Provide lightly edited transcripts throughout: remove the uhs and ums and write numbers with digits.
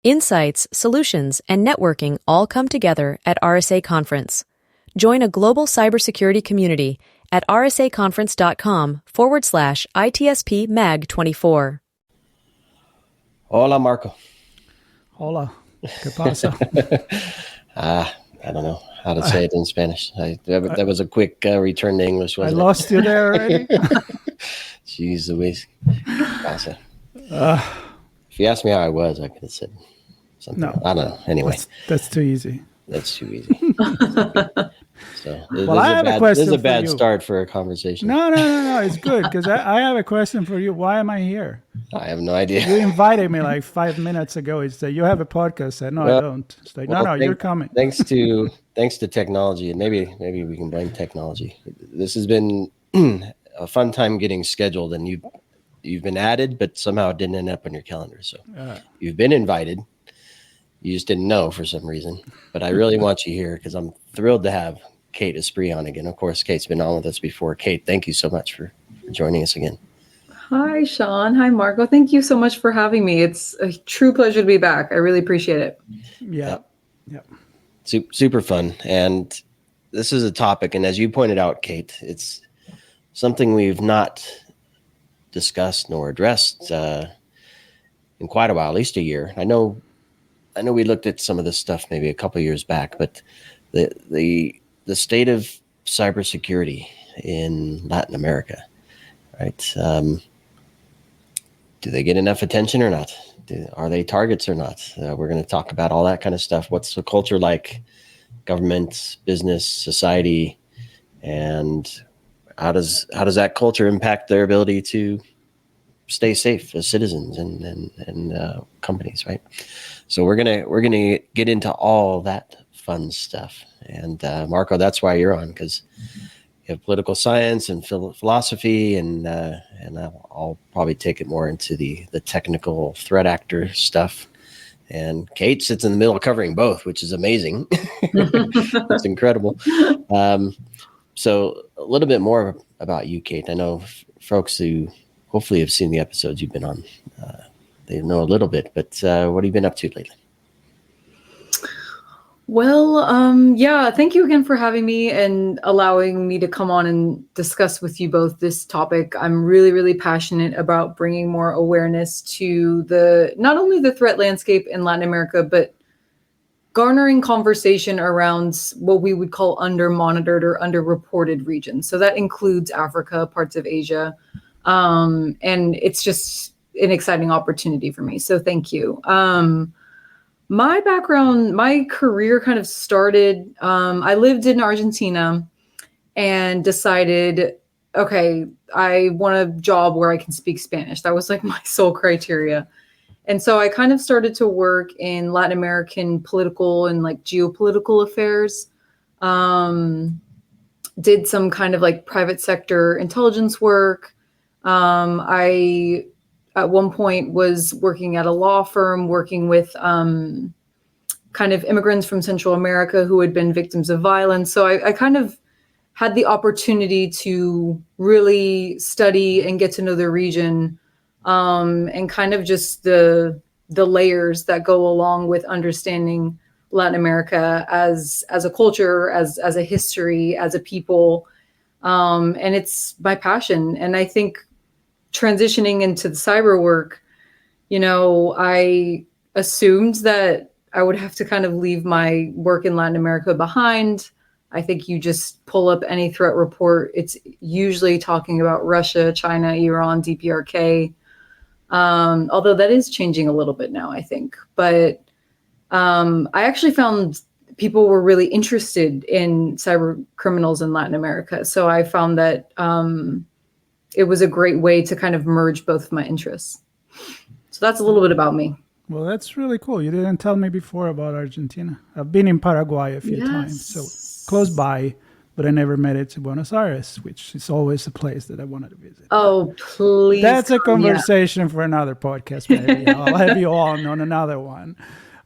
Insights, solutions, and networking all come together at RSA Conference. Join a global cybersecurity community at rsaconference.com/ITSP Mag 24. Hola, Marco. Hola. ¿Qué pasa? I don't know how to say it in Spanish. That was a quick return to English, wasn't it? I lost you there already? Jeez Louise. Pasa. If you asked me how I was, I could have said something. No. I don't know. Anyway. That's too easy. That's too easy. So this is a bad start for a conversation. No. It's good because I have a question for you. Why am I here? I have no idea. You invited me like 5 minutes ago. You said, you have a podcast. I said, no, I don't. It's like, no, you're coming. Thanks to technology, and maybe we can blame technology. This has been a fun time getting scheduled, and you've been added, but somehow it didn't end up on your calendar. So you've been invited. You just didn't know for some reason. But I really want you here because I'm thrilled to have Kate Esprit on again. Of course, Kate's been on with us before. Kate, thank you so much for joining us again. Hi, Sean. Hi, Marco. Thank you so much for having me. It's a true pleasure to be back. I really appreciate it. Yeah. Super fun. And this is a topic, and as you pointed out, Kate, it's something we've not discussed nor addressed in quite a while, at least a year. I know we looked at some of this stuff maybe a couple of years back, but the state of cybersecurity in Latin America, right? Do they get enough attention or not? Are they targets or not? We're going to talk about all that kind of stuff. What's the culture like? Government, business, society, and how does that culture impact their ability to stay safe as citizens and companies, right? So we're gonna get into all that fun stuff. And Marco, that's why you're on, because you have political science and philosophy, and I'll probably take it more into the technical threat actor stuff. And Kate sits in the middle covering both, which is amazing. That's incredible. So a little bit more about you, Kate. I know folks who hopefully have seen the episodes you've been on. They know a little bit, but what have you been up to lately? Well, thank you again for having me and allowing me to come on and discuss with you both this topic. I'm really, really passionate about bringing more awareness to not only the threat landscape in Latin America, but garnering conversation around what we would call under-monitored or under-reported regions. So that includes Africa, parts of Asia, and it's just an exciting opportunity for me. So thank you. My background, my career kind of started, I lived in Argentina and decided, okay, I want a job where I can speak Spanish. That was like my sole criteria. And so I kind of started to work in Latin American political and like geopolitical affairs. Did some kind of like private sector intelligence work. I, at one point, was working at a law firm, working with kind of immigrants from Central America who had been victims of violence. So I kind of had the opportunity to really study and get to know the region, and kind of just the layers that go along with understanding Latin America as a culture, as a history, as a people. And it's my passion. And I think transitioning into the cyber work, I assumed that I would have to kind of leave my work in Latin America behind. I think you just pull up any threat report. It's usually talking about Russia, China, Iran, DPRK. Although that is changing a little bit now, I think. But I actually found people were really interested in cyber criminals in Latin America. So I found that it was a great way to kind of merge both of my interests. So that's a little bit about me. Well, that's really cool. You didn't tell me before about Argentina. I've been in Paraguay a few times, so close by, but I never made it to Buenos Aires, which is always a place that I wanted to visit. Oh, please. That's a conversation for another podcast, maybe. I'll have you on another one.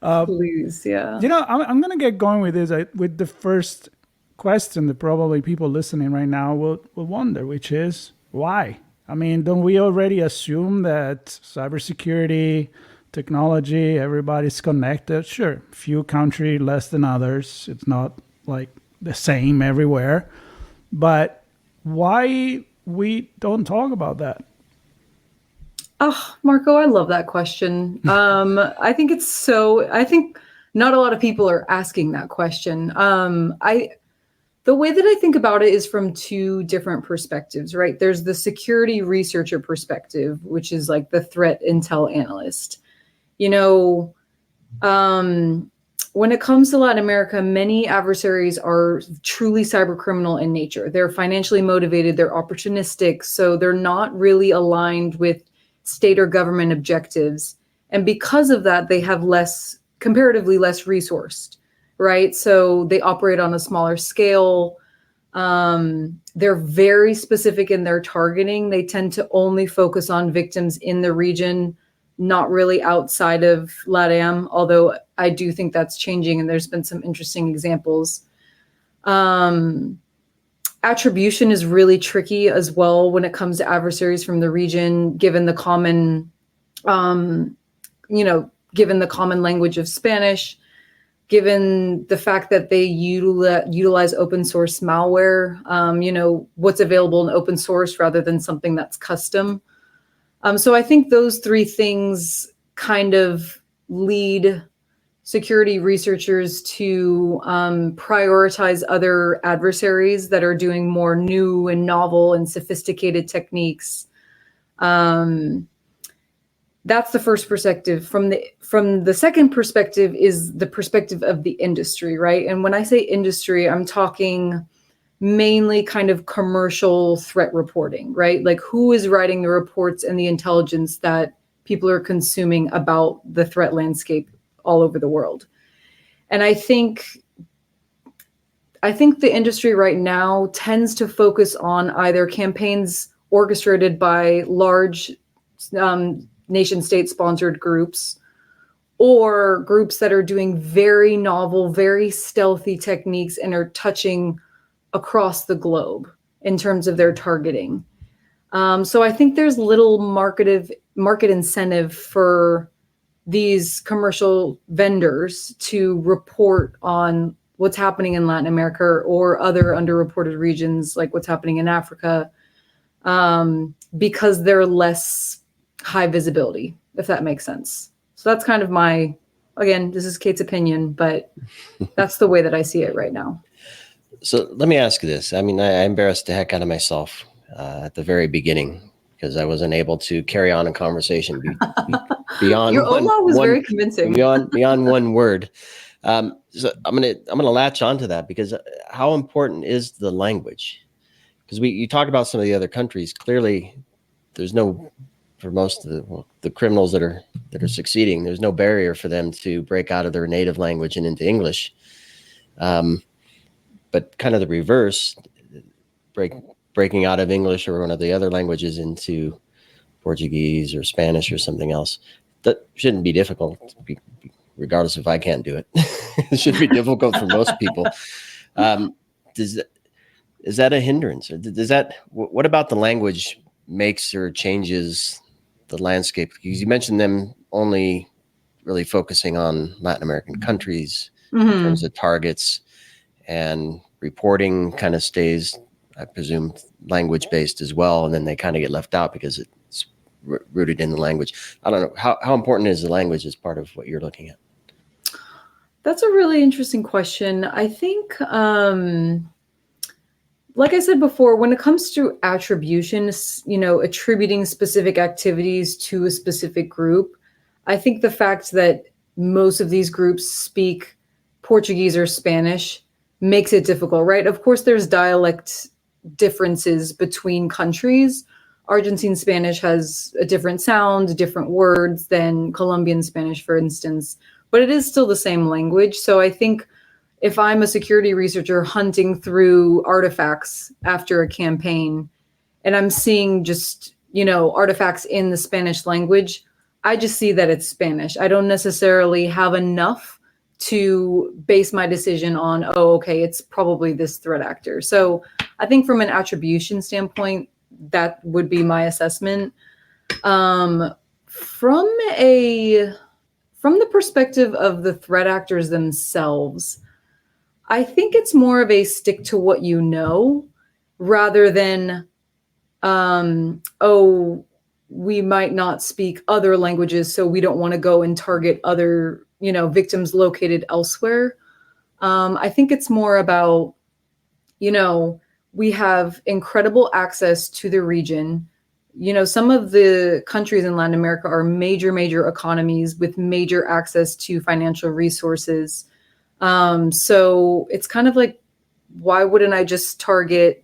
Please, yeah. I'm going to get going with this, with the first question that probably people listening right now will wonder, which is why? I mean, don't we already assume that cybersecurity, technology, everybody's connected. Sure, few countries less than others. It's not like the same everywhere. But why we don't talk about that? Oh, Marco, I love that question. I think not a lot of people are asking that question. The way that I think about it is from two different perspectives, right? There's the security researcher perspective, which is like the threat intel analyst. You know, when it comes to Latin America, many adversaries are truly cyber criminal in nature. They're financially motivated, they're opportunistic, so they're not really aligned with state or government objectives. And because of that, they have comparatively less resourced, right? So they operate on a smaller scale. They're very specific in their targeting. They tend to only focus on victims in the region, not really outside of LATAM, although I do think that's changing and there's been some interesting examples. Attribution is really tricky as well when it comes to adversaries from the region, given the common, given the common language of Spanish, given the fact that they utilize open source malware, what's available in open source rather than something that's custom. So I think those three things kind of lead security researchers to prioritize other adversaries that are doing more new and novel and sophisticated techniques. That's the first perspective. From the second perspective is the perspective of the industry, right? And when I say industry, I'm talking mainly kind of commercial threat reporting, right? Like who is writing the reports and the intelligence that people are consuming about the threat landscape all over the world. And I think the industry right now tends to focus on either campaigns orchestrated by large nation state sponsored groups or groups that are doing very novel, very stealthy techniques and are touching across the globe in terms of their targeting. So I think there's little market incentive for these commercial vendors to report on what's happening in Latin America or other underreported regions, like what's happening in Africa, because they're less high visibility, if that makes sense. So that's kind of again, this is Kate's opinion, but that's the way that I see it right now. So let me ask you this. I mean, I embarrassed the heck out of myself at the very beginning because I wasn't able to carry on a conversation beyond your Ola was very convincing. Beyond one word. So I'm gonna latch onto that because how important is the language? Because you talk about some of the other countries. Clearly, there's no, for most of the criminals that are succeeding, there's no barrier for them to break out of their native language and into English. But kind of the reverse, breaking out of English or one of the other languages into Portuguese or Spanish or something else, that shouldn't be difficult, regardless if I can't do it. It should be difficult for most people. Is that a hindrance? Or what about the language makes or changes the landscape? Because you mentioned them only really focusing on Latin American countries in terms of targets, and reporting kind of stays, I presume, language based as well, and then they kind of get left out because it's rooted in the language. I don't know how important is the language as part of what you're looking at? That's a really interesting question. I think, like I said before, when it comes to attribution, attributing specific activities to a specific group, I think the fact that most of these groups speak Portuguese or Spanish makes it difficult, right? Of course, there's dialect differences between countries. Argentine Spanish has a different sound, different words than Colombian Spanish, for instance, but it is still the same language. So I think if I'm a security researcher hunting through artifacts after a campaign and I'm seeing just, artifacts in the Spanish language, I just see that it's Spanish. I don't necessarily have enough to base my decision on, it's probably this threat actor. So I think from an attribution standpoint, that would be my assessment. From a from the perspective of the threat actors themselves, I think it's more of a stick to what you know rather than, oh, we might not speak other languages, so we don't want to go and target other, victims located elsewhere. I think it's more about, we have incredible access to the region. Some of the countries in Latin America are major economies with major access to financial resources. So it's kind of like, why wouldn't I just target?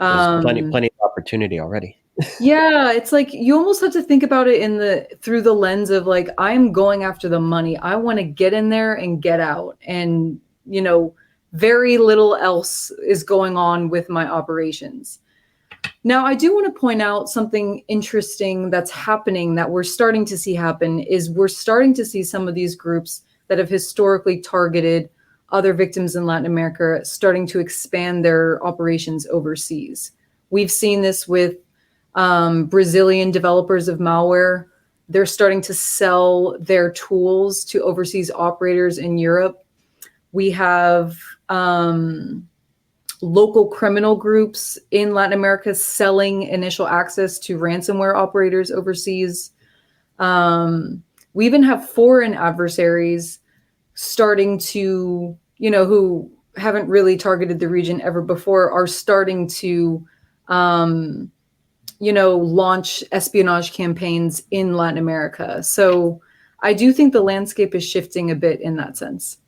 There's plenty of opportunity already. Yeah, it's like you almost have to think about it through the lens of like, I'm going after the money. I want to get in there and get out. And, very little else is going on with my operations. Now, I do want to point out something interesting that's happening that we're starting to see happen is we're starting to see some of these groups that have historically targeted other victims in Latin America starting to expand their operations overseas. We've seen this with Brazilian developers of malware. They're starting to sell their tools to overseas operators in Europe. We have local criminal groups in Latin America selling initial access to ransomware operators overseas. We even have foreign adversaries starting to, who haven't really targeted the region ever before, are starting to, launch espionage campaigns in Latin America. So I do think the landscape is shifting a bit in that sense.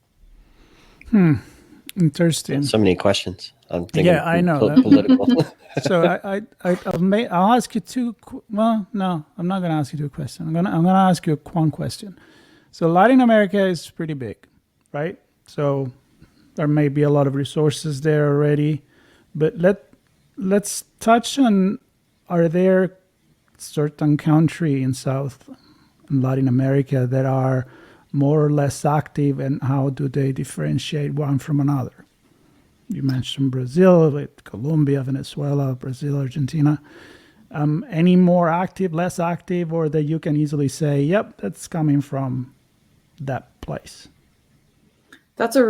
Interesting. So many questions. I'm thinking. Yeah, I know. Political. So I'll ask you two. Well, no, I'm not going to ask you two questions. I'm gonna ask you one question. So Latin America is pretty big, right? So there may be a lot of resources there already, but let's touch on: are there certain countries in South and Latin America that are more or less active, and how do they differentiate one from another? You mentioned Brazil, with Colombia, Venezuela, Brazil, Argentina. Any more active, less active, or that you can easily say, yep, that's coming from that place? That's a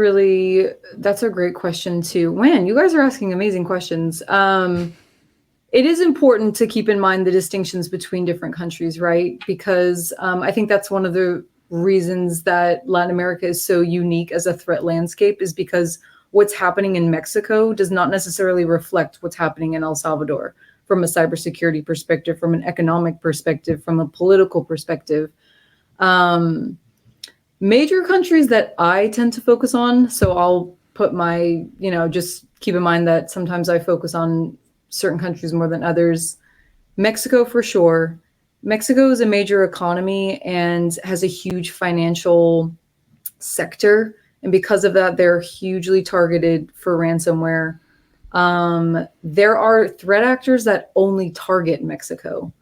great question too. Man, you guys are asking amazing questions. It is important to keep in mind the distinctions between different countries, right? Because I think that's one of the reasons that Latin America is so unique as a threat landscape, is because what's happening in Mexico does not necessarily reflect what's happening in El Salvador from a cybersecurity perspective, from an economic perspective, from a political perspective. Major countries that I tend to focus on, so I'll put my, just keep in mind that sometimes I focus on certain countries more than others. Mexico for sure. Mexico is a major economy and has a huge financial sector. And because of that, they're hugely targeted for ransomware. There are threat actors that only target Mexico.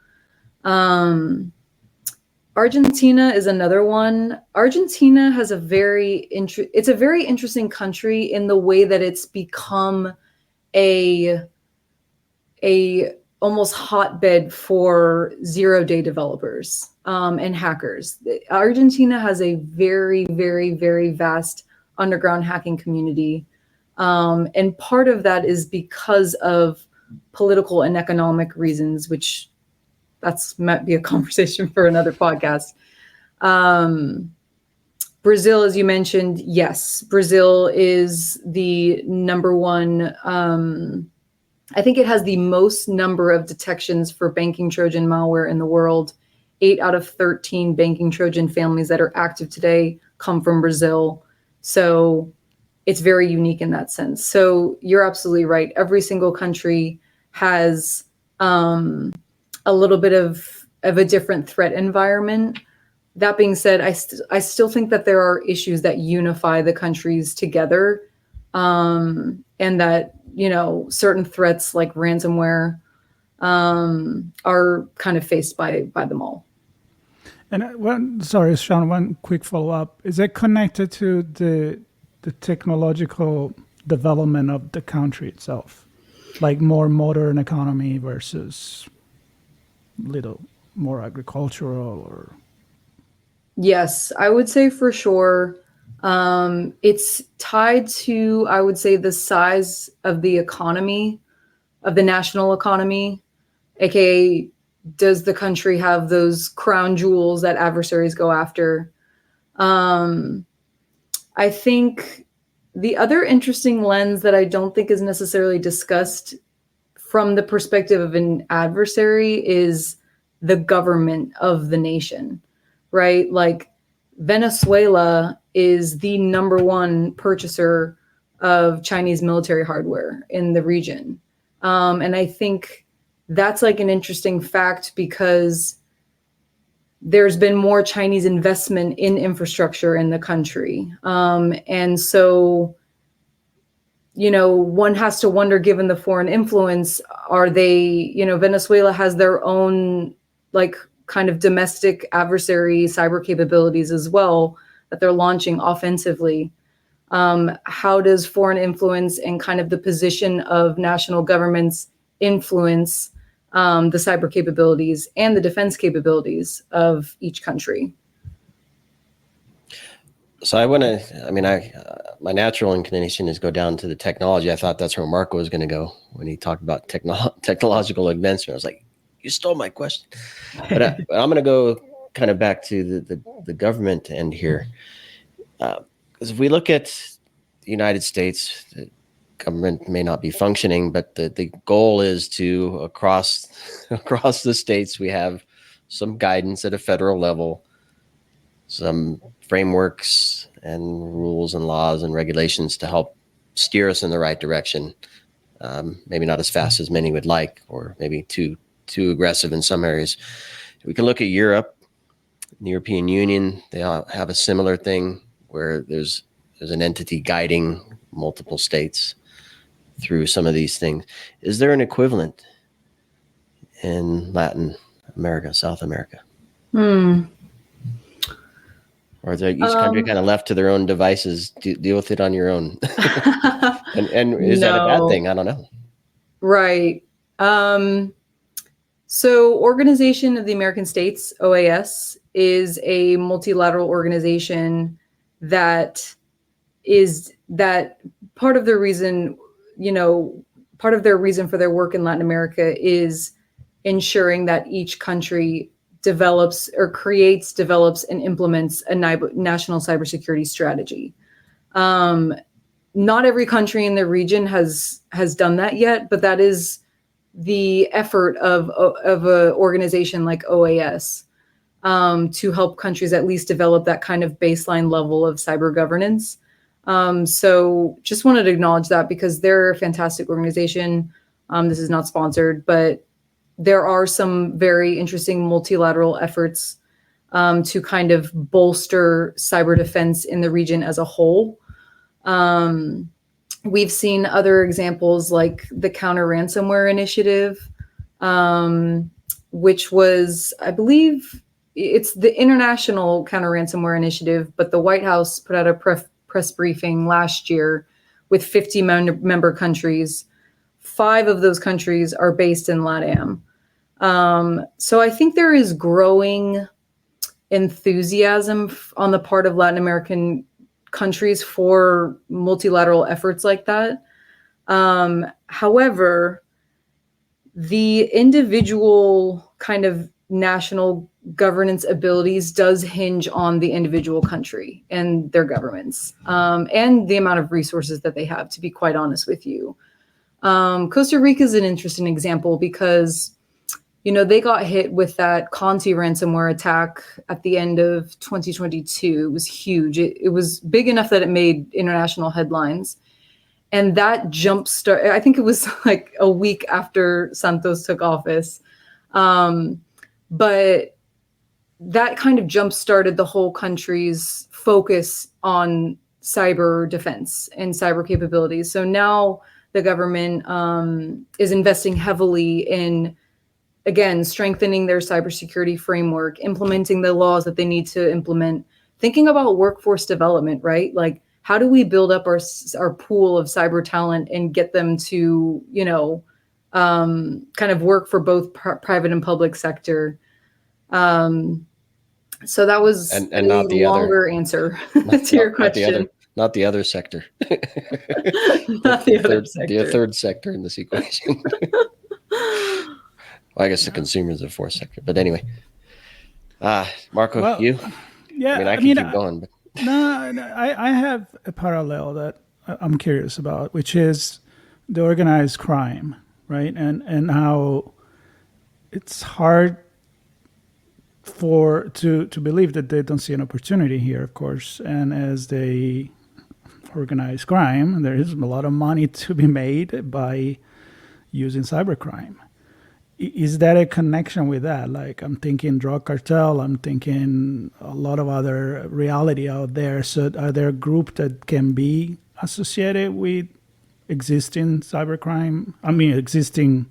Argentina is another one. Argentina has it's a very interesting country in the way that it's become a almost hotbed for zero-day developers and hackers. Argentina has a very, very, very vast underground hacking community. And part of that is because of political and economic reasons, which might be a conversation for another podcast. Brazil, as you mentioned, yes, Brazil is the number one. I think it has the most number of detections for banking Trojan malware in the world. 8 out of 13 banking Trojan families that are active today come from Brazil. So it's very unique in that sense. So you're absolutely right. Every single country has a little bit of a different threat environment. That being said, I still think that there are issues that unify the countries together, and that, certain threats like ransomware are kind of faced by them all. And sorry, Sean, one quick follow-up. Is it connected to the technological development of the country itself? Like more modern economy versus little more agricultural, or? Yes, I would say for sure. It's tied to, I would say, the size of the economy, of the national economy, aka does the country have those crown jewels that adversaries go after? Um, I think the other interesting lens that I don't think is necessarily discussed from the perspective of an adversary is the government of the nation, right? Like Venezuela is the number one purchaser of Chinese military hardware in the region. And I think that's like an interesting fact because there's been more Chinese investment in infrastructure in the country. And so, one has to wonder, given the foreign influence, are they, Venezuela has their own like kind of domestic adversary cyber capabilities as well that they're launching offensively. How does foreign influence and kind of the position of national governments influence the cyber capabilities and the defense capabilities of each country? So my natural inclination is go down to the technology. I thought that's where Marco was going to go when he talked about technological advancement. I was like, you stole my question. But I'm going to go kind of back to the government end here. Because if we look at the United States, the government may not be functioning, but the goal is to across the states, we have some guidance at a federal level, some frameworks and rules and laws and regulations to help steer us in the right direction. Maybe not as fast as many would like, or maybe too aggressive in some areas. We can look at Europe, the European Union. They all have a similar thing where there's an entity guiding multiple states through some of these things. Is there an equivalent in Latin America, South America? Or is each country kind of left to their own devices, deal with it on your own? and is that a bad thing? I don't know. Right. So Organization of the American States, OAS, is a multilateral organization that part of their reason for their work in Latin America is ensuring that each country develops, and implements a national cybersecurity strategy. Not every country in the region has done that yet, but that is the effort of an organization like OAS, to help countries at least develop that kind of baseline level of cyber governance. So just wanted to acknowledge that because they're a fantastic organization. This is not sponsored, but there are some very interesting multilateral efforts to kind of bolster cyber defense in the region as a whole. We've seen other examples like the Counter Ransomware Initiative, which was, I believe, it's the International Counter Ransomware Initiative, but the White House put out a press briefing last year with 50 member countries. 5 of those countries are based in LATAM. So I think there is growing enthusiasm on the part of Latin American countries for multilateral efforts like that. However, the individual kind of national governance abilities does hinge on the individual country and their governments, and the amount of resources that they have, to be quite honest with you. Costa Rica is an interesting example because, they got hit with that Conti ransomware attack at the end of 2022. It was huge. It was big enough that it made international headlines. And that I think it was like a week after Santos took office. But that kind of jump-started the whole country's focus on cyber defense and cyber capabilities. So now the government is investing heavily in, again, strengthening their cybersecurity framework, implementing the laws that they need to implement, thinking about workforce development, right? Like, how do we build up our pool of cyber talent and get them to, kind of work for both private and public sector? So that was and a not the longer other, answer to your question. not the other sector. Not the other sector. The third sector in this equation. Well, I guess the consumer is the fourth sector. But anyway, Marco, Well, you? Yeah, I mean, I can keep going. But I have a parallel that I'm curious about, which is the organized crime, right? And how it's hard to believe that they don't see an opportunity here, of course. And as they organize crime, there is a lot of money to be made by using cybercrime. Is that a connection with that? Like, I'm thinking drug cartel, I'm thinking a lot of other reality out there. So are there groups that can be associated with existing cybercrime? I mean, existing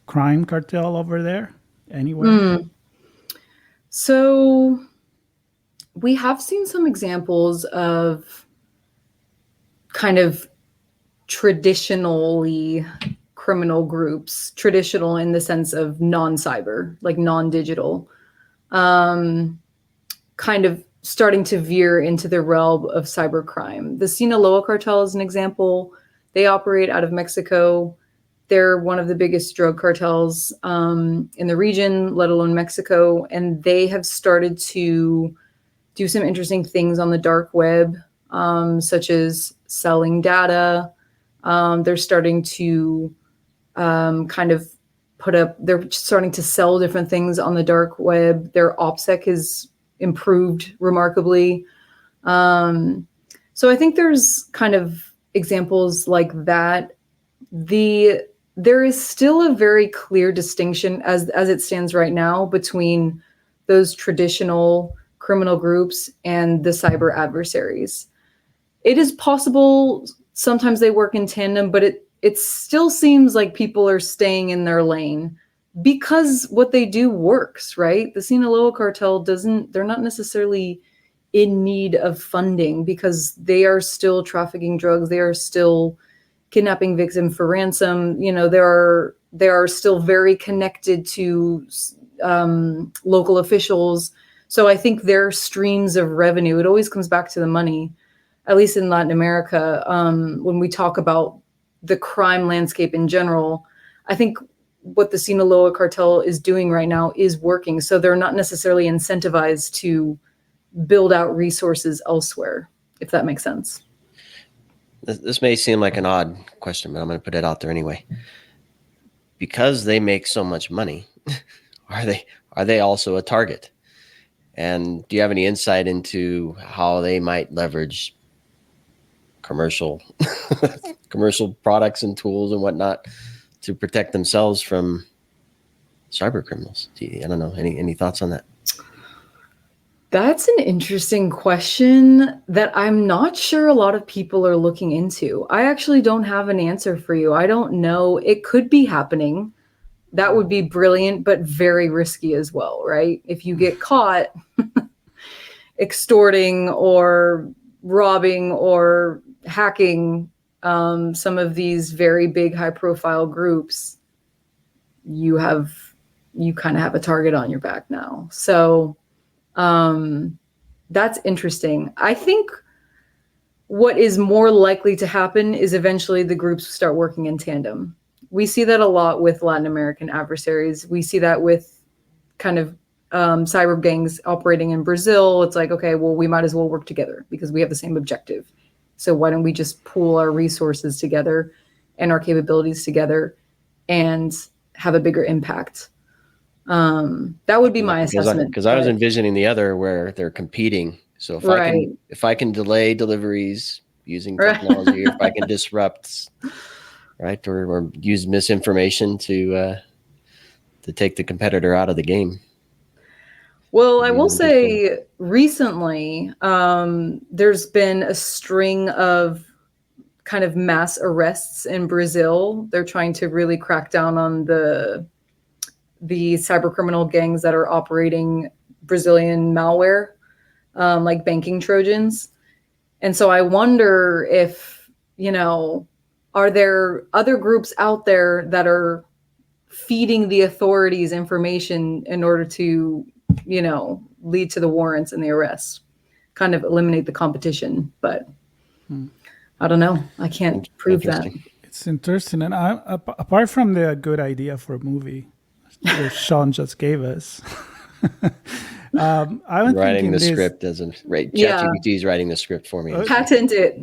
crime cartel over there anywhere? So we have seen some examples of kind of traditionally criminal groups, traditional in the sense of non-cyber, like non-digital, kind of starting to veer into the realm of cybercrime. The Sinaloa cartel is an example. They operate out of Mexico. They're one of the biggest drug cartels in the region, let alone Mexico. And they have started to do some interesting things on the dark web, such as selling data. They're starting to they're starting to sell different things on the dark web. Their OPSEC has improved remarkably. So I think there's kind of examples like that. There is still a very clear distinction as it stands right now between those traditional criminal groups and the cyber adversaries. It is possible sometimes they work in tandem, but it still seems like people are staying in their lane because what they do works, right? The Sinaloa cartel they're not necessarily in need of funding because they are still trafficking drugs. They are still kidnapping victims for ransom. You know, they are still very connected to local officials. So I think their streams of revenue, it always comes back to the money, at least in Latin America. When we talk about the crime landscape in general, I think what the Sinaloa cartel is doing right now is working. So they're not necessarily incentivized to build out resources elsewhere, if that makes sense. this may seem like an odd question, but I'm going to put it out there anyway. Because they make so much money, are they also a target? And do you have any insight into how they might leverage commercial products and tools and whatnot to protect themselves from cyber criminals? I don't know. Any thoughts on that? That's an interesting question that I'm not sure a lot of people are looking into. I actually don't have an answer for you. I don't know. It could be happening. That would be brilliant, but very risky as well, right? If you get caught extorting or robbing or hacking some of these very big, high-profile groups, you kind of have a target on your back now. So that's interesting. I think what is more likely to happen is eventually the groups start working in tandem. We see that a lot with Latin American adversaries. We see that with kind of cyber gangs operating in Brazil. It's like, okay, well, we might as well work together because we have the same objective. So why don't we just pool our resources together and our capabilities together and have a bigger impact? That would be my assessment. Because I was envisioning the other where they're competing. So if I can delay deliveries using technology, if I can disrupt, right, or use misinformation to take the competitor out of the game. Well, I will say recently, there's been a string of kind of mass arrests in Brazil. They're trying to really crack down on the cyber criminal gangs that are operating Brazilian malware, like banking Trojans. And so I wonder if, are there other groups out there that are feeding the authorities information in order to, lead to the warrants and the arrests, kind of eliminate the competition. But I don't know. I can't prove that. It's interesting. And apart from the good idea for a movie that Sean just gave us, I'm writing the script doesn't right. ChatGPT is writing the script for me. Patent it.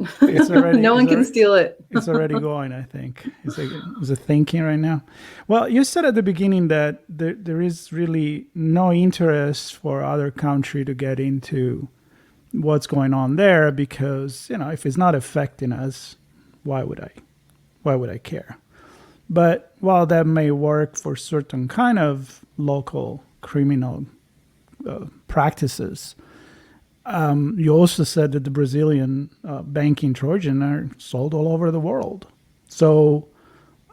No one can steal it. It's already going, I think. Is it thinking right now? Well, you said at the beginning that there is really no interest for other country to get into what's going on there because, if it's not affecting us, why would I care? But while that may work for certain kind of local criminal practices, you also said that the Brazilian banking Trojan are sold all over the world. So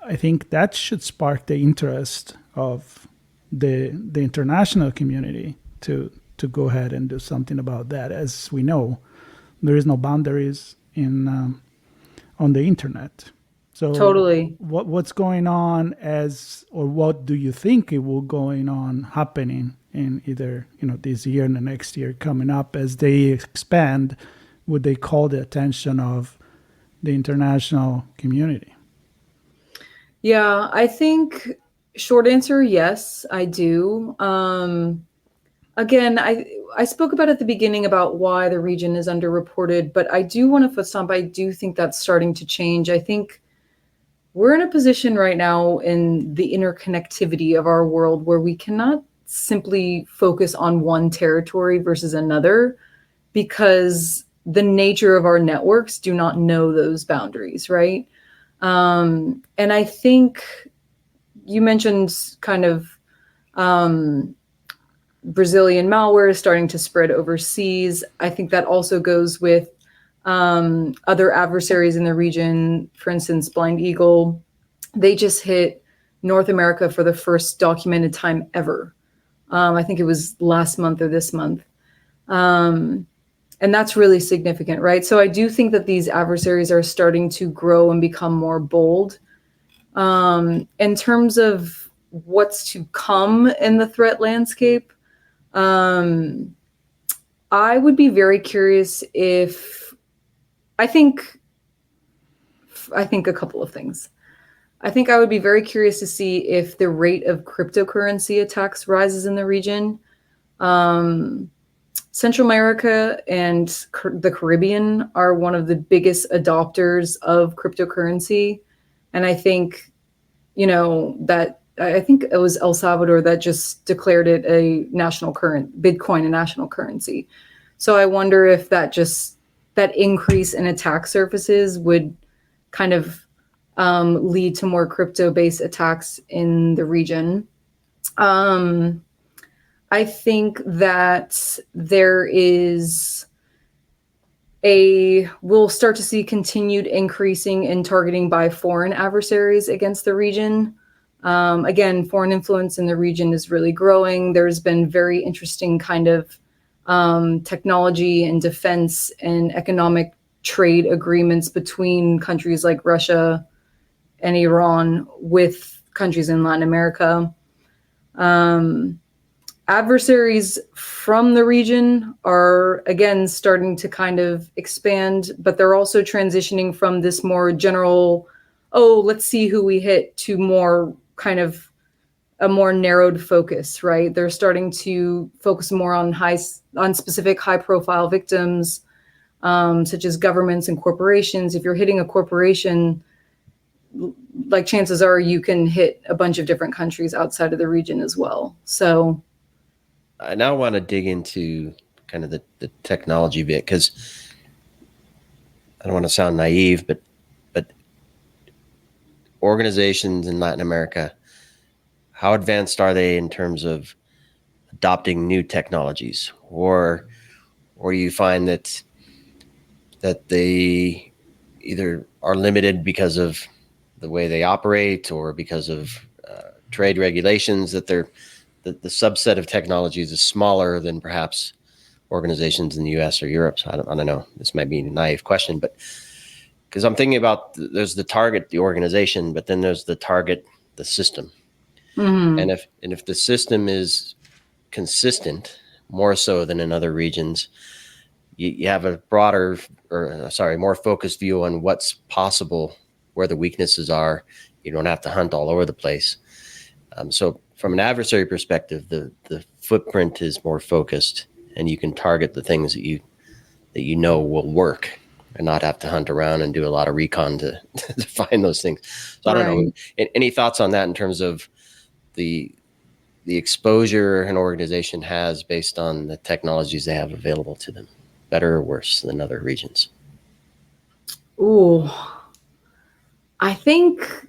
I think that should spark the interest of the international community to go ahead and do something about that. As we know, there is no boundaries on the internet. So totally, what's going on or what do you think it will happening in either this year and the next year coming up as they expand? Would they call the attention of the international community? Yeah, I think short answer, yes, I do. Again, I spoke about at the beginning about why the region is underreported, but I do want to foot stomp. I do think that's starting to change. I think we're in a position right now in the interconnectivity of our world where we cannot simply focus on one territory versus another because the nature of our networks do not know those boundaries, right? And I think you mentioned kind of Brazilian malware is starting to spread overseas. I think that also goes with other adversaries in the region. For instance, Blind Eagle, they just hit North America for the first documented time ever. I think it was last month or this month. And that's really significant, right? So I do think that these adversaries are starting to grow and become more bold. In terms of what's to come in the threat landscape, I would be very curious I think a couple of things. I think I would be very curious to see if the rate of cryptocurrency attacks rises in the region. Central America and the Caribbean are one of the biggest adopters of cryptocurrency. And I think, I think it was El Salvador that just declared it a national Bitcoin a national currency. So I wonder if that increase in attack surfaces would kind of lead to more crypto-based attacks in the region. I think that we'll start to see continued increasing in targeting by foreign adversaries against the region. Again, foreign influence in the region is really growing. There's been very interesting kind of technology and defense and economic trade agreements between countries like Russia and Iran with countries in Latin America. Adversaries from the region are, again, starting to kind of expand, but they're also transitioning from this more general, let's see who we hit, to more kind of a more narrowed focus, right? They're starting to focus more on specific high-profile victims, such as governments and corporations. If you're hitting a corporation, like chances are you can hit a bunch of different countries outside of the region as well. So I now want to dig into kind of the technology bit, because I don't want to sound naive, but organizations in Latin America, how advanced are they in terms of adopting new technologies, or you find that they either are limited because of the way they operate or because of trade regulations, that the subset of technologies is smaller than perhaps organizations in the US or Europe? So I don't know. This might be a naive question, but because I'm thinking about there's the target, the organization, but then there's the target, the system. Mm-hmm. And if the system is consistent, more so than in other regions. You have a more focused view on what's possible, where the weaknesses are. You don't have to hunt all over the place. So from an adversary perspective, the footprint is more focused, and you can target the things that you know will work, and not have to hunt around and do a lot of recon to find those things. So I don't know. Any thoughts on that in terms of the exposure an organization has based on the technologies they have available to them, better or worse than other regions? Ooh, I think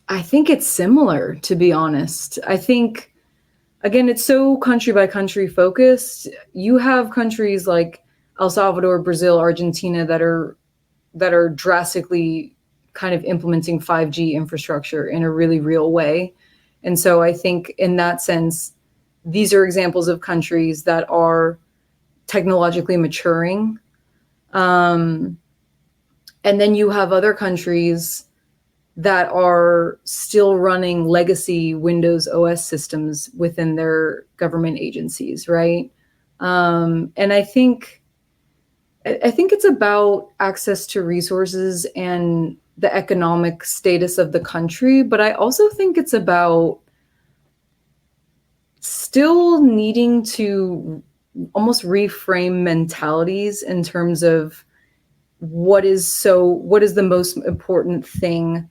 it's similar, to be honest. I think, again, it's so country by country focused. You have countries like El Salvador, Brazil, Argentina that are drastically kind of implementing 5G infrastructure in a really real way. And so I think in that sense, these are examples of countries that are technologically maturing. And then you have other countries that are still running legacy Windows OS systems within their government agencies, right? And I think it's about access to resources and the economic status of the country, but I also think it's about still needing to almost reframe mentalities in terms of what is the most important thing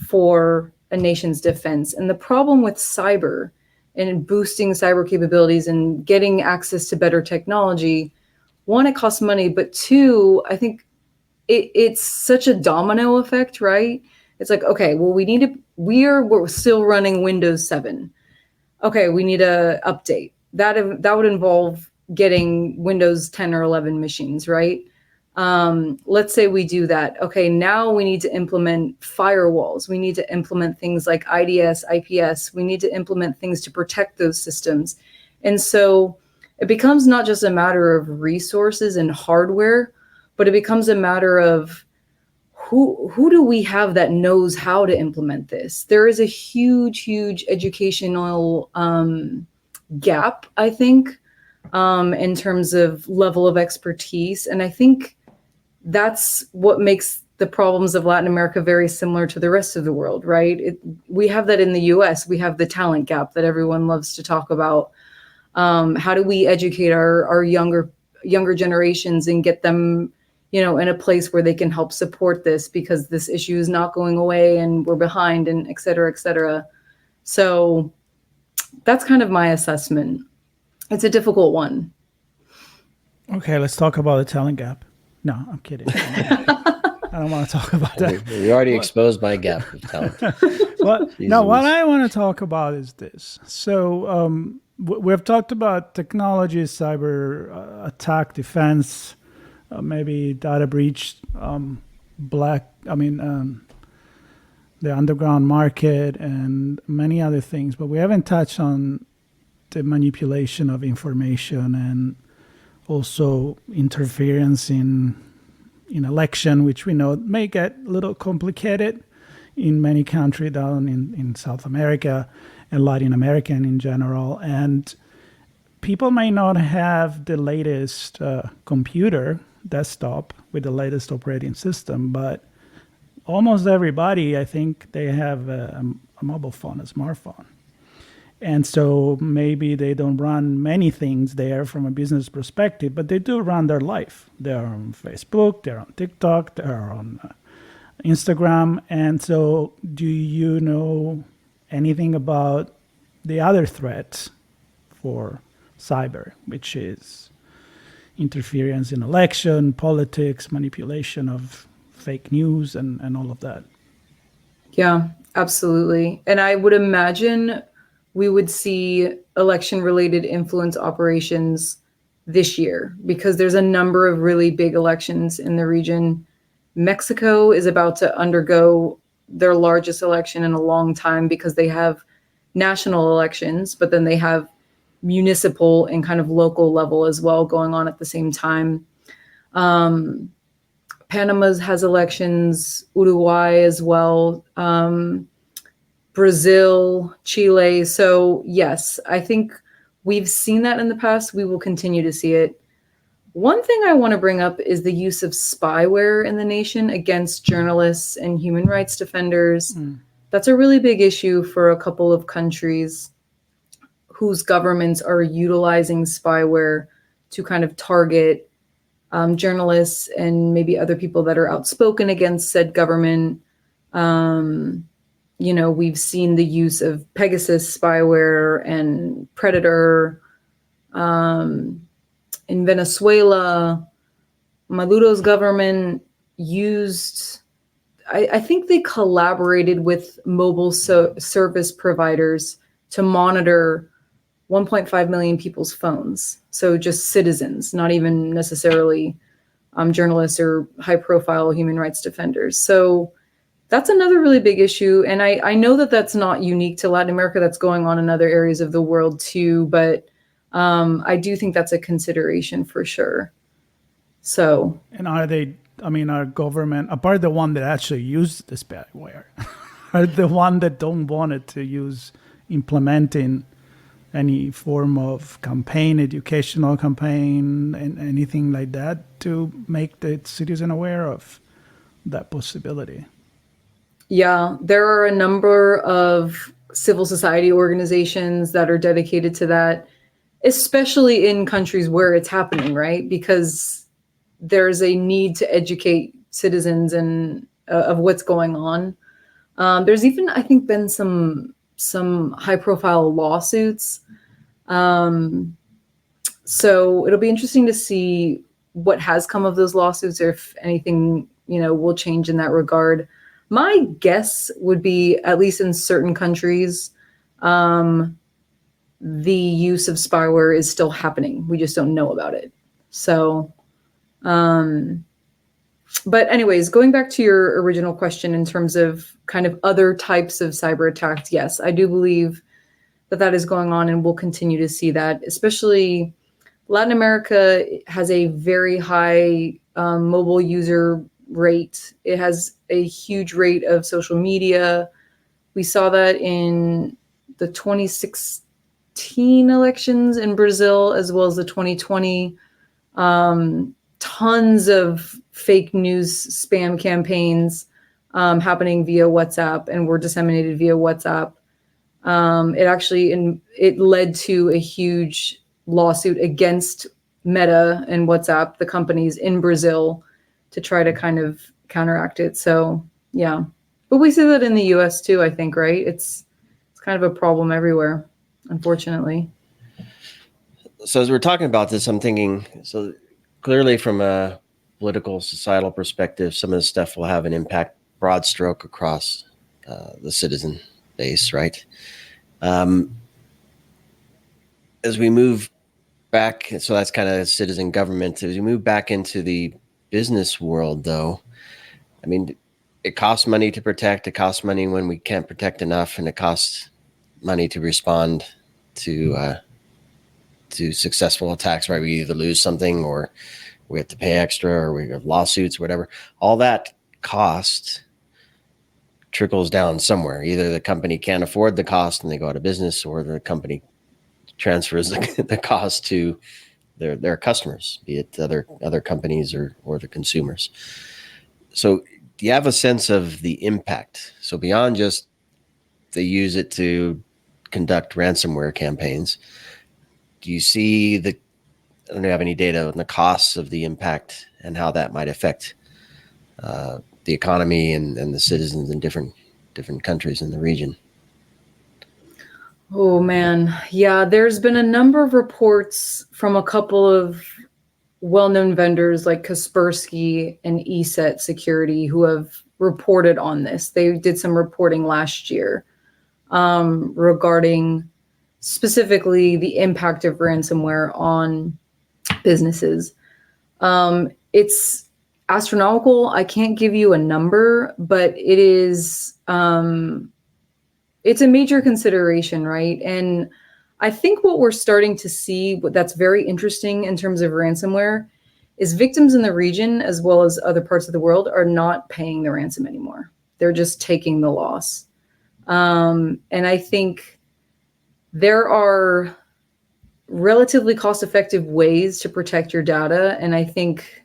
for a nation's defense. And the problem with cyber and boosting cyber capabilities and getting access to better technology, one, it costs money, but two, I think it's such a domino effect, right? It's like, okay, well, we're still running Windows 7. Okay, we need a update. That would involve getting Windows 10 or 11 machines, right? Let's say we do that. Okay, now we need to implement firewalls. We need to implement things like IDS, IPS. We need to implement things to protect those systems. And so it becomes not just a matter of resources and hardware, but it becomes a matter of who do we have that knows how to implement this? There is a huge educational gap, I think, in terms of level of expertise. And I think that's what makes the problems of Latin America very similar to the rest of the world, right? We have that in the US. We have the talent gap that everyone loves to talk about. How do we educate our younger generations and get them, in a place where they can help support this, because this issue is not going away and we're behind, and et cetera, et cetera. So that's kind of my assessment. It's a difficult one. Okay, let's talk about the talent gap. No, I'm kidding. I don't want to talk about that. You already exposed my gap of talent. What I want to talk about is this. So we've talked about technology, cyber attack, defense, maybe data breach, the underground market, and many other things. But we haven't touched on the manipulation of information and also interference in election, which we know may get a little complicated in many countries down in South America and Latin America in general. And people may not have the latest computer, desktop, with the latest operating system, but almost everybody, I think, they have a mobile phone, a smartphone. And so maybe they don't run many things there from a business perspective, but they do run their life. They're on Facebook, they're on TikTok, they're on Instagram. And so do you know anything about the other threats for cyber, which is interference in election, politics, manipulation of fake news, and all of that? Yeah, absolutely. And I would imagine we would see election-related influence operations this year, because there's a number of really big elections in the region. Mexico is about to undergo their largest election in a long time, because they have national elections, but then they have municipal and kind of local level as well going on at the same time. Panama has elections, Uruguay as well, Brazil, Chile. So yes, I think We've seen that in the past. We will continue to see it. One thing I want to bring up is the use of spyware in the nation against journalists and human rights defenders. That's a really big issue for a couple of countries whose governments are utilizing spyware to kind of target journalists and maybe other people that are outspoken against said government. We've seen the use of Pegasus spyware and Predator in Venezuela. Maduro's government used, I think they collaborated with mobile service providers to monitor 1.5 million people's phones. So just citizens, not even necessarily journalists or high profile human rights defenders. So that's another really big issue. And I know that that's not unique to Latin America. That's going on in other areas of the world too. But I do think that's a consideration for sure. So. And our government, apart the one that actually used the spyware, are the one that don't want it to use implementing any form of campaign, educational campaign, and anything like that to make the citizen aware of that possibility. Yeah, there are a number of civil society organizations that are dedicated to that, especially in countries where it's happening, right? Because there's a need to educate citizens and of what's going on. There's even, I think, been some high-profile lawsuits. So it'll be interesting to see what has come of those lawsuits, or if anything, will change in that regard. My guess would be, at least in certain countries, the use of spyware is still happening. We just don't know about it. So, but anyways, going back to your original question in terms of kind of other types of cyber attacks, yes, I do believe that is going on, and we'll continue to see that. Especially Latin America has a very high mobile user rate. It has a huge rate of social media. We saw that in the 2016 elections in Brazil, as well as the 2020. Tons of fake news spam campaigns happening via WhatsApp, and were disseminated via WhatsApp. It led to a huge lawsuit against Meta and WhatsApp, the companies in Brazil, to try to kind of counteract it. So yeah, but we see that in the US too, I think, right? It's kind of a problem everywhere, unfortunately. So as we're talking about this, I'm thinking, so clearly from a political, societal perspective, some of this stuff will have an impact, broad stroke, across the citizen base, right? As we move back, so that's kind of citizen government. As we move back into the business world, though, I mean, it costs money to protect. It costs money when we can't protect enough, and it costs money to respond to successful attacks. Right? We either lose something, or we have to pay extra, or we have lawsuits, whatever. All that cost trickles down somewhere. Either the company can't afford the cost and they go out of business, or the company transfers the cost to their customers, be it other companies or the consumers. So do you have a sense of the impact? So beyond just they use it to conduct ransomware campaigns, do you see I don't have any data on the costs of the impact and how that might affect the economy and the citizens in different countries in the region? Oh man, yeah, there's been a number of reports from a couple of well-known vendors like Kaspersky and ESET Security who have reported on this. They did some reporting last year regarding specifically the impact of ransomware on businesses. It's astronomical. I can't give you a number, but it is it's a major consideration, right? And I think what we're starting to see, that's very interesting in terms of ransomware, is victims in the region as well as other parts of the world are not paying the ransom anymore. They're just taking the loss. And I think there are relatively cost-effective ways to protect your data. And I think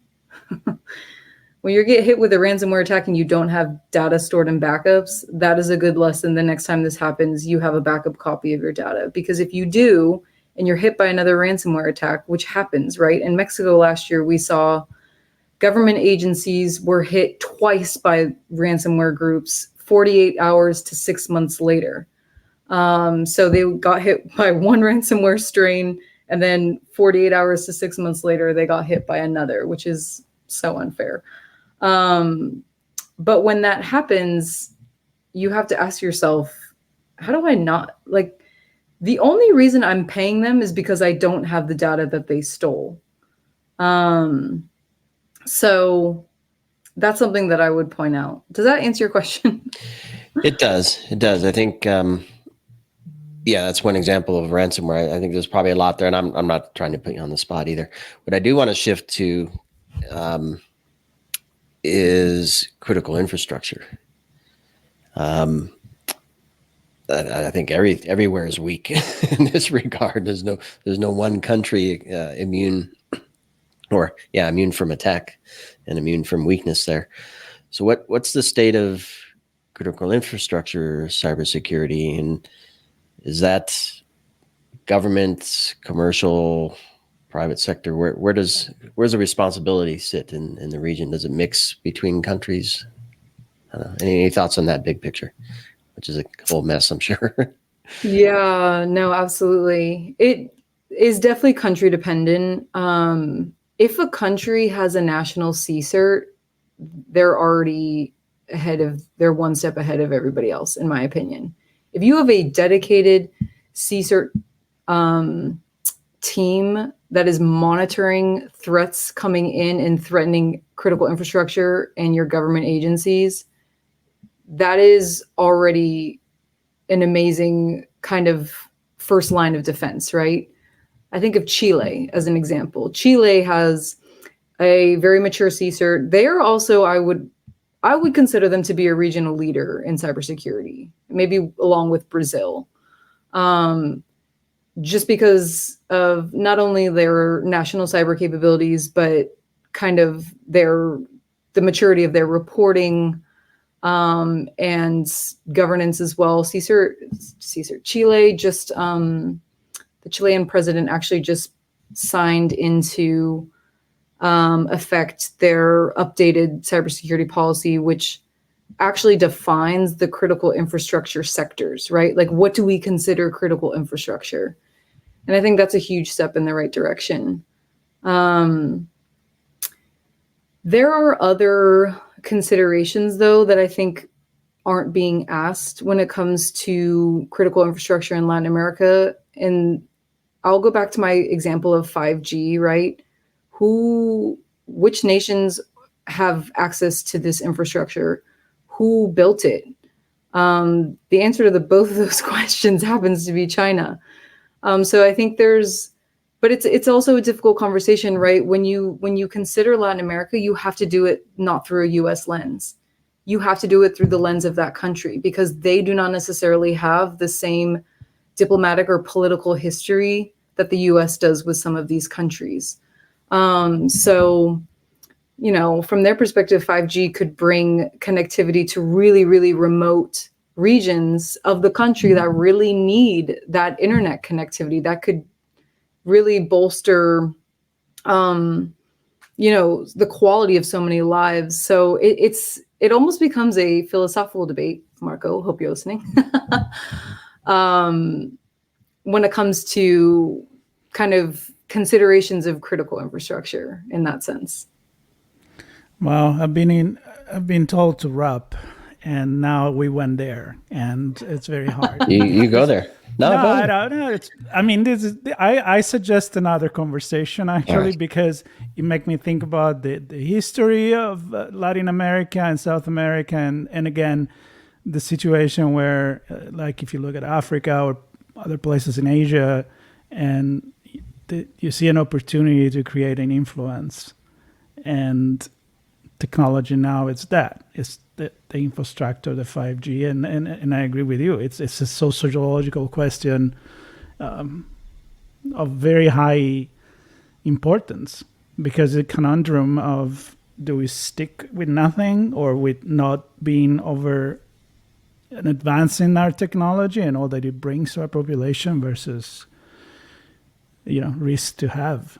when you get hit with a ransomware attack and you don't have data stored in backups, that is a good lesson. The next time this happens, you have a backup copy of your data. Because if you do, and you're hit by another ransomware attack, which happens, right? In Mexico last year, we saw government agencies were hit twice by ransomware groups 48 hours to 6 months later. So they got hit by one ransomware strain, and then 48 hours to 6 months later, they got hit by another, which is so unfair. But when that happens, you have to ask yourself, how do I not, like, the only reason I'm paying them is because I don't have the data that they stole. So that's something that I would point out. Does that answer your question? It does. It does. I think, that's one example of ransomware. I think there's probably a lot there, and I'm not trying to put you on the spot either. But I do want to shift to is critical infrastructure. I think everywhere is weak in this regard. There's no one country immune from attack and immune from weakness there. So what's the state of critical infrastructure cybersecurity, and is that government, commercial, private sector? Where's the responsibility sit in the region? Does it mix between countries? I don't know. Any thoughts on that big picture, which is a whole mess, I'm sure. Yeah, no, absolutely. It is definitely country dependent. If a country has a national CSIRT, they're one step ahead of everybody else, in my opinion. If you have a dedicated CSIRT team that is monitoring threats coming in and threatening critical infrastructure and your government agencies, that is already an amazing kind of first line of defense, right? I think of Chile as an example. Chile has a very mature CSIRT. They are also, I would consider them to be a regional leader in cybersecurity, maybe along with Brazil. Just because of not only their national cyber capabilities, but kind of the maturity of their reporting and governance as well. CSIRT Chile just, the Chilean president actually just signed into effect their updated cybersecurity policy, which actually defines the critical infrastructure sectors, right? Like, what do we consider critical infrastructure? And I think that's a huge step in the right direction. There are other considerations, though, that I think aren't being asked when it comes to critical infrastructure in Latin America. And I'll go back to my example of 5G, right? Which nations have access to this infrastructure? Who built it? The answer to both of those questions happens to be China. So I think but it's also a difficult conversation, right? When you consider Latin America, you have to do it not through a US lens. You have to do it through the lens of that country, because they do not necessarily have the same diplomatic or political history that the US does with some of these countries. So, from their perspective, 5G could bring connectivity to really, really remote regions of the country that really need that internet connectivity that could really bolster, the quality of so many lives. So it almost becomes a philosophical debate, Marco, hope you're listening, when it comes to kind of considerations of critical infrastructure in that sense. Well, I've been told to wrap, and now we went there, and it's very hard. You go there. No, I don't know. I suggest another conversation, actually, right, because it makes me think about the history of Latin America and South America, and again, the situation where, like, if you look at Africa or other places in Asia, and you see an opportunity to create an influence, and technology now it's the infrastructure, the 5G, and I agree with you. It's a sociological question. of very high importance, because the conundrum of, do we stick with nothing or with not being over and advancing our technology and all that it brings to our population versus, risk to have.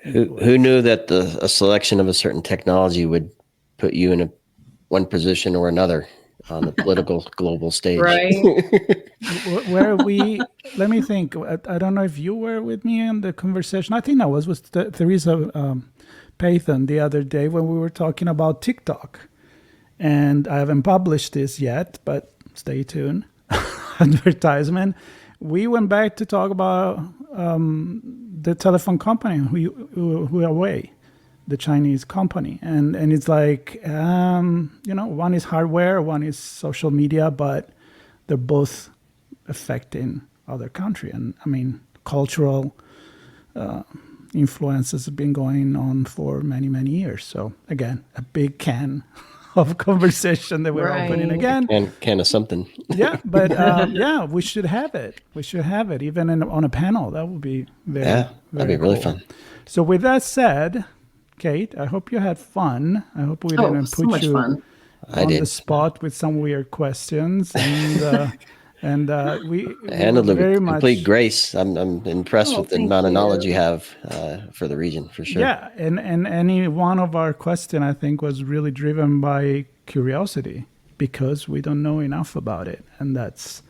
Who knew that a selection of a certain technology would put you in one position or another on the political global stage? Right. Where let me think. I don't know if you were with me in the conversation. I think I was with Theresa Pathan the other day when we were talking about TikTok. And I haven't published this yet, but stay tuned. Advertisement. We went back to talk about the telephone company, Huawei, the Chinese company. And it's like, one is hardware, one is social media, but they're both affecting other country. And I mean, cultural influences have been going on for many, many years. So again, a big can of conversation that we're opening again. And can of something. Yeah, but we should have it. We should have it, even on a panel. That would be very that'd be really cool. fun. So with that said, Kate, I hope you had fun. I hope we didn't put you on the spot with some weird questions. And we handled it very with much complete grace. I'm impressed with the amount of knowledge you have for the region, for sure. Yeah, and any one of our question, I think, was really driven by curiosity, because we don't know enough about it, and that's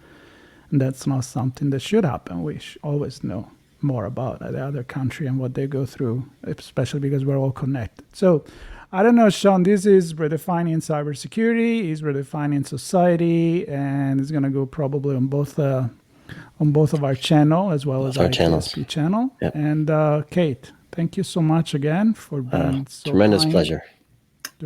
not something that should happen. We should always know more about the other country and what they go through, especially because we're all connected. So I don't know, Sean, this is Redefining Cybersecurity, is Redefining Society, and it's going to go probably on both of our channel as well as our TSP channel. Yep. And Kate, thank you so much again for being so tremendous kind. Pleasure.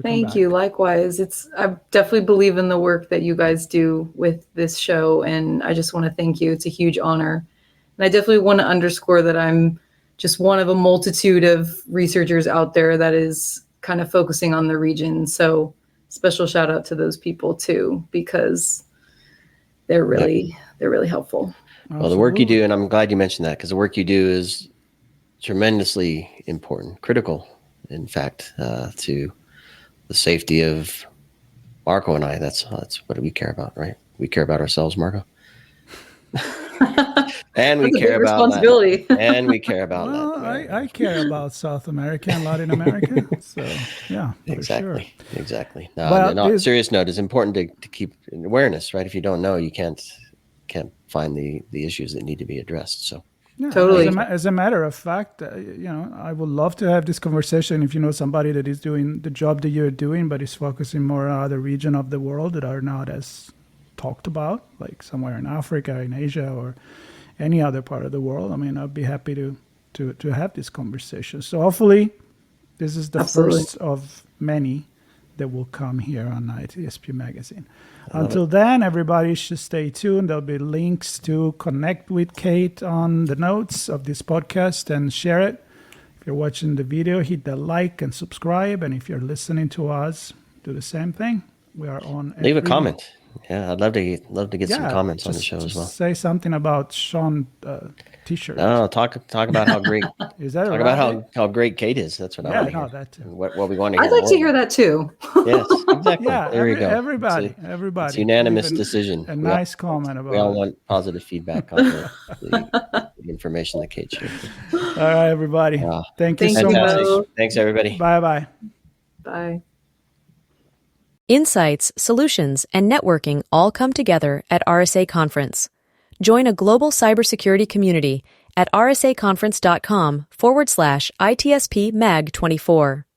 Thank you. Likewise. I definitely believe in the work that you guys do with this show, and I just want to thank you. It's a huge honor. And I definitely want to underscore that I'm just one of a multitude of researchers out there that is kind of focusing on the region. So special shout out to those people too, because they're really helpful. Well, the work you do, and I'm glad you mentioned that, because the work you do is tremendously important, critical, in fact, to the safety of Marco and I. That's what we care about, right? We care about ourselves, Marco. And we care about responsibility. And we care about Latin. I care about South America and Latin America. So yeah, exactly, sure. Exactly. No, on a serious note, it's important to keep awareness, right? If you don't know, you can't find the issues that need to be addressed. So yeah, totally. As a matter of fact, I would love to have this conversation if you know somebody that is doing the job that you're doing, but is focusing more on other region of the world that are not as talked about, like somewhere in Africa, in Asia, or any other part of the world. I mean, I'd be happy to have this conversation. So hopefully this is the first of many that will come here on ITSP Magazine. Until then, everybody should stay tuned. There'll be links to connect with Kate on the notes of this podcast and share it. If you're watching the video, hit the like and subscribe. And if you're listening to us, do the same thing. We are on. Leave a comment. Yeah, I'd love to get some comments on the show as well. Say something about Sean T-shirt. No, talk about how great. Is that talk about how great Kate is? That's what I want to hear. That too. What we want to hear. I'd like to hear that too. Yes, exactly. Yeah, there you go. Everybody. It's a unanimous decision. A nice comment about. We all want positive feedback on the information that Kate shared. All right, everybody. Thank you so much. Thanks, everybody. Bye. Bye. Insights, solutions, and networking all come together at RSA Conference. Join a global cybersecurity community at rsaconference.com/ITSP Mag 24.